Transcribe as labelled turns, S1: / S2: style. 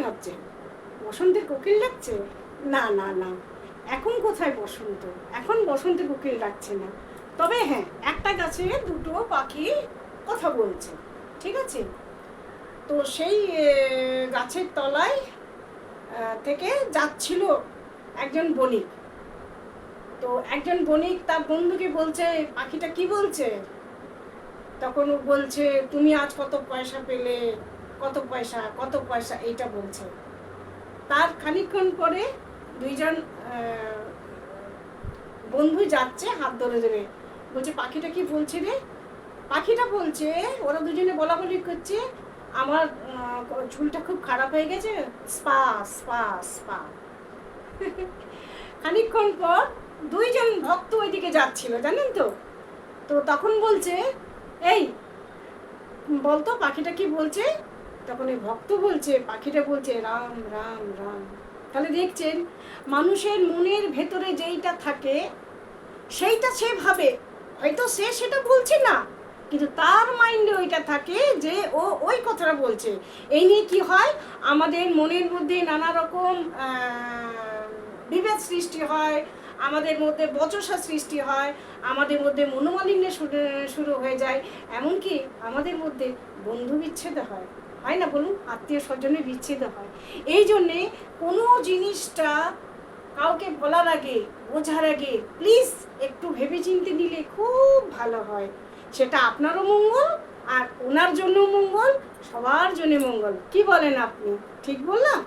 S1: শোনাচ্ছে, বসন্তের কোকিল ডাকছে? না না না, এখন কোথায় বসন্ত, এখন বসন্তের কোকিল ডাকছে না। তবে হ্যাঁ, একটা গাছে দুটো পাখি কথা বলছে, ঠিক আছে? তো সেই গাছের তলায় থেকে যাচ্ছিল একজন বণিক। তো একজন বণিক তার বন্ধুকে বলছে, পাখিটা কি বলছে? তখন ও বলছে, তুমি আজ কত পয়সা পেলে, কত পয়সা কত পয়সা, এইটা বলছে। তার খানিকক্ষণ পরে দুইজন বন্ধু যাচ্ছে হাত ধরে ধরে, বলছে পাখিটা কি বলছে রে? পাখিটা বলছে, ওরা দুজনে বলাবলি করছে, আমার চুলটা খুব খারাপ হয়ে গেছে, স্পা স্পা স্পা। খানিকক্ষণ পর দুইজন ভক্ত ওইদিকে যাচ্ছিল, জানেন তো? তো তখন বলছে, এই বলতো পাখিটা কি বলছে? তখন এই ভক্ত বলছে, পাখিটা বলছে রাম রাম রাম। তাহলে দেখছেন, মানুষের মনের ভেতরে যেইটা থাকে সেইটা সে ভাবে, হয়তো সে সেটা বলছে না, কিন্তু তার মাইন্ডে ওইটা থাকে যে ও ওই কথাটা বলছে। এই নিয়ে কি হয়, আমাদের মনের মধ্যে নানা রকম বিভেদ সৃষ্টি হয়, আমাদের মধ্যে বচসা সৃষ্টি হয়, আমাদের মধ্যে মনোমালিন্য শুরু হয়ে যায়, এমনকি আমাদের মধ্যে বন্ধু বিচ্ছেদ হয়, হয় না বলুন? আত্মীয় স্বজনের বিচ্ছেদ হয়। এই জন্যে কোনো জিনিসটা কাউকে বলার আগে, বোঝার আগে প্লিজ একটু ভেবেচিন্তে নিলে খুব ভালো হয়। সেটা আপনারও মঙ্গল, আর ওনার জন্য মঙ্গল, সবার জন্য মঙ্গল। কি বলেন আপনি? ঠিক বললাম?